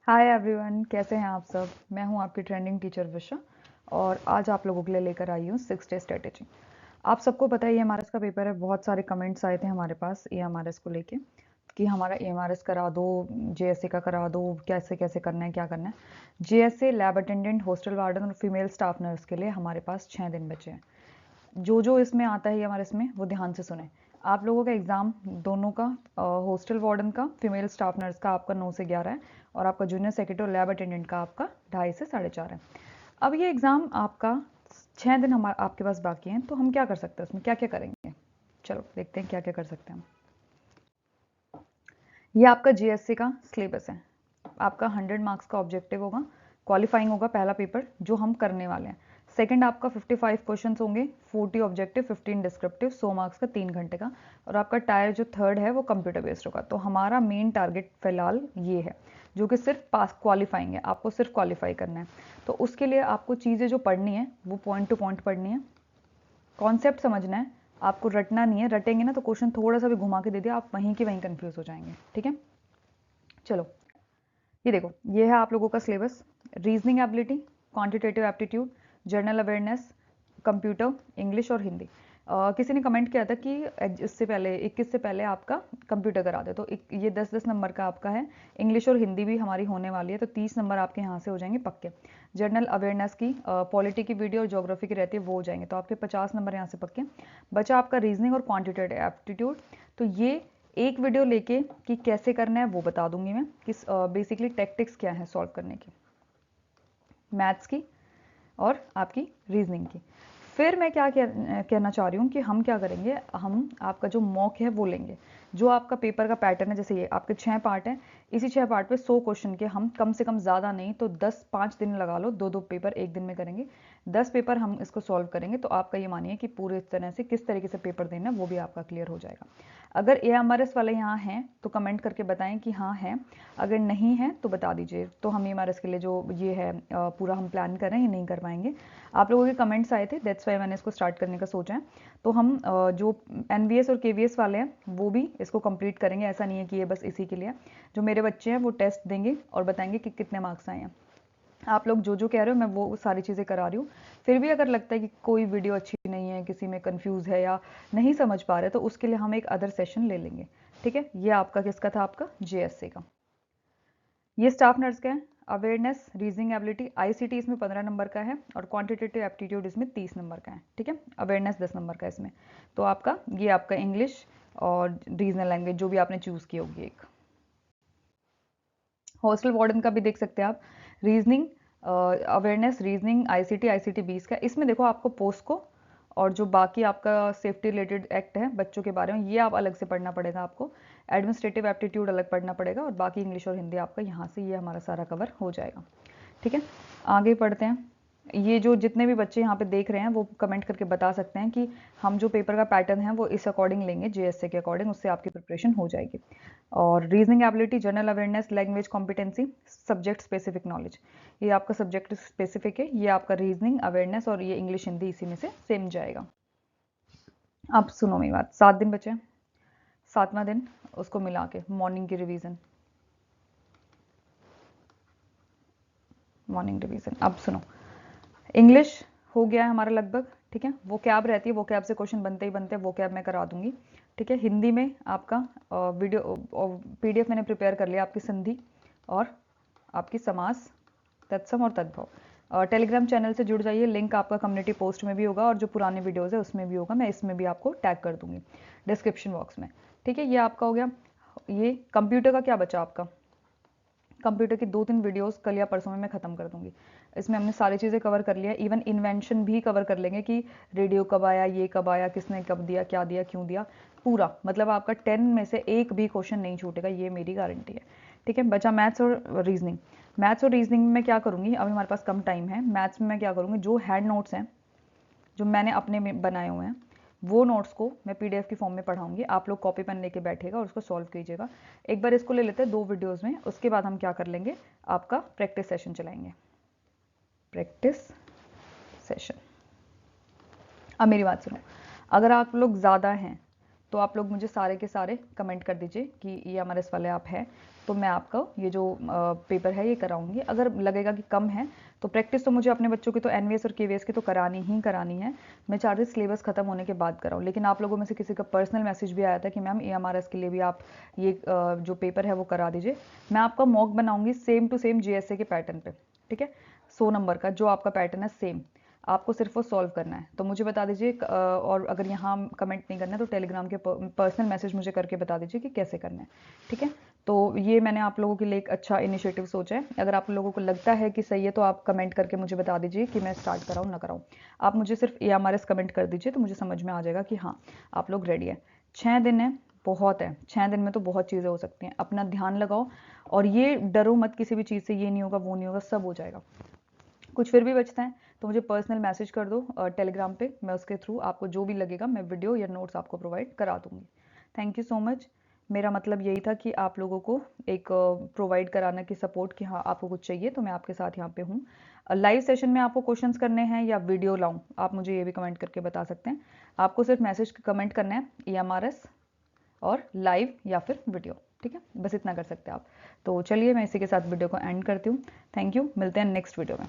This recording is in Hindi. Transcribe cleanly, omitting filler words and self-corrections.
हाय एवरीवन, कैसे हैं आप सब। मैं हूं आपकी ट्रेंडिंग टीचर विशा और आज आप लोगों के लिए लेकर आई हूं 6 डे स्ट्रेटेजी। आप सबको पता है ये एमआरएस का पेपर है। बहुत सारे कमेंट्स आए थे हमारे पास ये एमआरएस को लेके कि हमारा एमआरएस करा दो, जेएसए का करा दो, कैसे कैसे करना है, क्या करना है। JSA, lab attendant, hostel warden और फीमेल स्टाफ नर्स के लिए हमारे पास 6 दिन बचे हैं। जो जो इसमें आता है हमारे इसमें वो ध्यान से सुने। आप लोगों का एग्ज़ाम दोनों का, हॉस्टल वार्डन का, फीमेल स्टाफ नर्स का आपका 9 से 11 है और आपका जूनियर सेक्रेटरी और लैब अटेंडेंट का आपका 2:30 से 4:30 है। अब ये एग्ज़ाम आपका 6 दिन हमारे आपके पास बाकी हैं, तो हम क्या कर सकते हैं, उसमें क्या क्या करेंगे। चलो देखते हैं क्या क्या कर सकते हैं हम। ये आपका जीएससी का सिलेबस है। आपका 100 मार्क्स का ऑब्जेक्टिव होगा, क्वालिफाइंग होगा पहला पेपर जो हम करने वाले हैं। सेकंड आपका 55 क्वेश्चंस होंगे, 40 ऑब्जेक्टिव, 15 डिस्क्रिप्टिव, 100 मार्क्स का 3 घंटे का। और आपका टायर जो थर्ड है वो कंप्यूटर बेस्ड होगा। तो हमारा मेन टारगेट फिलहाल ये है जो कि सिर्फ पास क्वालिफाइंग है, आपको सिर्फ क्वालिफाई करना है। तो उसके लिए आपको चीज़ें जो पढ़नी है वो पॉइंट टू पॉइंट पढ़नी है, कॉन्सेप्ट समझना है, आपको रटना नहीं है। रटेंगे ना तो क्वेश्चन थोड़ा सा भी घुमा के दे दिया आप वहीं के वहीं कंफ्यूज हो जाएंगे। ठीक है, चलो ये देखो, ये है आप लोगों का syllabus. Reasoning ability, quantitative aptitude, journal awareness, computer, English और हिंदी। किसी ने कमेंट किया था कि इससे पहले 21 से पहले आपका कंप्यूटर करा दे, तो ये 10-10 नंबर का आपका है। इंग्लिश और हिंदी भी हमारी होने वाली है, तो 30 नंबर आपके यहाँ से हो जाएंगे पक्के। जर्नल अवेयरनेस की, पॉलिटी की वीडियो और ज्योग्राफी की रहती है, वो हो जाएंगे, तो आपके 50 नंबर यहाँ से पक्के। बचा आपका रीजनिंग और क्वांटिटेटिव एप्टीट्यूड। तो ये एक वीडियो लेके कि कैसे करना है वो बता दूंगी मैं, किस बेसिकली टैक्टिक्स क्या है सॉल्व करने की, मैथ्स की और आपकी रीजनिंग की। फिर मैं क्या कहना चाह रही हूँ कि हम क्या करेंगे, हम आपका जो मॉक है वो लेंगे। जो आपका पेपर का पैटर्न है, जैसे ये आपके 6 पार्ट हैं, इसी 6 पार्ट पे 100 क्वेश्चन के हम कम से कम, ज़्यादा नहीं तो 5 दिन लगा लो, 2-2 पेपर एक दिन में करेंगे। 10 पेपर हम इसको सॉल्व करेंगे, तो आपका ये मानिए कि पूरे तरह से किस तरीके से पेपर देना है वो भी आपका क्लियर हो जाएगा। अगर एएमआरएस वाले यहाँ हैं तो कमेंट करके बताएं कि हाँ है, अगर नहीं है तो बता दीजिए। तो हम एएमआरएस के लिए जो ये है पूरा हम प्लान कर रहे हैं, ये नहीं कर पाएंगे। आप लोगों के कमेंट्स आए थे, दैट्स वाई मैंने इसको स्टार्ट करने का सोचा है। तो हम जो एनवीएस और केवीएस वाले हैं वो भी इसको कंप्लीट करेंगे। ऐसा नहीं है कि ये बस इसी के लिए। जो मेरे बच्चे हैं वो टेस्ट देंगे और बताएंगे कि कितने मार्क्स आए हैं। आप लोग जो जो कह रहे हो मैं वो सारी चीज़ें करा रही हूँ। फिर भी अगर लगता है कि कोई वीडियो अच्छी नहीं है, किसी में कंफ्यूज है या नहीं समझ पा रहे, तो उसके लिए हम एक अदर सेशन ले लेंगे। ठीक है, ये आपका किसका था, आपका जेएसए का। ये स्टाफ नर्स का है। अवेयरनेस, रीजनिंग एबिलिटी, आईसीटी इसमें 15 नंबर का है और क्वांटिटेटिव एप्टीट्यूड इसमें 30 नंबर का है। ठीक है, अवेयरनेस 10 नंबर का इसमें। तो आपका ये आपका इंग्लिश और रीजनल लैंग्वेज जो भी आपने चूज़ की होगी एक। हॉस्टल वार्डन का भी देख सकते हैं आप। Reasoning, awareness, reasoning, ICT, ICT 20 का। इसमें देखो आपको पोस्को और जो बाकी आपका सेफ्टी रिलेटेड एक्ट है बच्चों के बारे में, ये आप अलग से पढ़ना पड़ेगा आपको। एडमिनिस्ट्रेटिव एप्टीट्यूड अलग पढ़ना पड़ेगा और बाकी इंग्लिश और हिंदी आपका यहाँ से ये हमारा सारा कवर हो जाएगा। ठीक है, आगे पढ़ते हैं। ये जो जितने भी बच्चे यहाँ पे देख रहे हैं वो कमेंट करके बता सकते हैं कि हम जो पेपर का पैटर्न है वो इस अकॉर्डिंग लेंगे, जेएसए के अकॉर्डिंग, उससे आपकी प्रिपरेशन हो जाएगी। और reasoning ability, general awareness, language competency, subject specific knowledge, ये आपका सब्जेक्ट स्पेसिफिक है। ये आपका रीजनिंग, अवेयरनेस और ये इंग्लिश हिंदी इसी में से सेम जाएगा। अब सुनो मेरी बात, 7 दिन बचे। 7वां दिन उसको मिला के मॉर्निंग की रिवीजन, मॉर्निंग रिवीजन। अब सुनो, इंग्लिश हो गया है हमारा लगभग। ठीक है, वो कैब रहती है, वो कैब से क्वेश्चन बनते ही बनते हैं, वो कैब मैं करा दूंगी। ठीक है, हिंदी में आपका वीडियो पीडीएफ मैंने प्रिपेयर कर लिया, आपकी संधि और आपकी समास, तत्सम और तद्भव। टेलीग्राम चैनल से जुड़ जाइए, लिंक आपका कम्युनिटी पोस्ट में भी होगा और जो पुराने वीडियोस है उसमें भी होगा, मैं इसमें भी आपको टैग कर दूंगी डिस्क्रिप्शन बॉक्स में। ठीक है, ये आपका हो गया। ये कंप्यूटर का क्या बचा आपका, कंप्यूटर की 2-3 वीडियोस कल या परसों में मैं ख़त्म कर दूंगी। इसमें हमने सारी चीज़ें कवर कर लिया, इवन इन्वेंशन भी कवर कर लेंगे कि रेडियो कब आया, ये कब आया, किसने कब दिया, क्यों दिया, पूरा। मतलब आपका 10 में से एक भी क्वेश्चन नहीं छूटेगा, ये मेरी गारंटी है। ठीक है, बचा मैथ्स और रीजनिंग। मैथ्स और रीजनिंग में मैं क्या करूँगी, अभी हमारे पास कम टाइम है। मैथ्स में मैं क्या करूँगी, जो हैंड नोट्स हैं जो मैंने अपने में बनाए हुए हैं वो नोट्स को मैं पीडीएफ की फॉर्म में पढ़ाऊंगी। आप लोग कॉपी पेन लेके बैठेगा और उसको सॉल्व कीजिएगा। एक बार इसको ले लेते हैं 2 वीडियोस में, उसके बाद हम क्या कर लेंगे, आपका प्रैक्टिस सेशन चलाएंगे, प्रैक्टिस सेशन। अब मेरी बात सुनो, अगर आप लोग ज़्यादा हैं तो आप लोग मुझे सारे के सारे कमेंट कर दीजिए कि EMRS वाले आप हैं, तो मैं आपका ये जो पेपर है ये कराऊंगी। अगर लगेगा कि कम है तो प्रैक्टिस तो मुझे अपने बच्चों की तो NVS और KVS की तो करानी ही करानी है। मैं चाहती हूँ सिलेबस खत्म होने के बाद कराऊँ, लेकिन आप लोगों में से किसी का पर्सनल मैसेज भी आया था कि मैम EMRS के लिए भी आप ये जो पेपर है वो करा दीजिए। मैं आपका मॉक बनाऊंगी सेम टू सेम GSA के पैटर्न पे, ठीक है। 100 नंबर का जो आपका पैटर्न है सेम, आपको सिर्फ वो सॉल्व करना है। तो मुझे बता दीजिए, और अगर यहाँ कमेंट नहीं करना है तो टेलीग्राम के पर्सनल मैसेज मुझे करके बता दीजिए कि कैसे करना है, ठीक है। तो ये मैंने आप लोगों के लिए एक अच्छा इनिशिएटिव सोचा है। अगर आप लोगों को लगता है कि सही है तो आप कमेंट करके मुझे बता दीजिए कि मैं स्टार्ट कराऊँ ना कराऊँ। आप मुझे सिर्फ EMRS कमेंट कर दीजिए तो मुझे समझ में आ जाएगा कि हाँ आप लोग रेडी है। 6 दिन है, बहुत है। 6 दिन में तो बहुत चीज़ें हो सकती हैं। अपना ध्यान लगाओ और ये डरो मत किसी भी चीज़ से, ये नहीं होगा वो नहीं होगा, सब हो जाएगा। कुछ फिर भी बचता है तो मुझे पर्सनल मैसेज कर दो टेलीग्राम पे, मैं उसके थ्रू आपको जो भी लगेगा मैं वीडियो या नोट्स आपको प्रोवाइड करा दूंगी। Thank you so much. मेरा मतलब यही था कि आप लोगों को एक प्रोवाइड कराना की सपोर्ट, कि हाँ आपको कुछ चाहिए तो मैं आपके साथ यहाँ पे हूँ। लाइव सेशन में आपको क्वेश्चंस करने हैं या वीडियो लाऊं, आप मुझे ये भी कमेंट करके बता सकते हैं। आपको सिर्फ मैसेज कमेंट करना है EMRS और लाइव या फिर वीडियो, ठीक है। बस इतना कर सकते हैं आप। तो चलिए मैं इसी के साथ वीडियो को एंड करती हूँ। थैंक यू, मिलते हैं नेक्स्ट वीडियो में।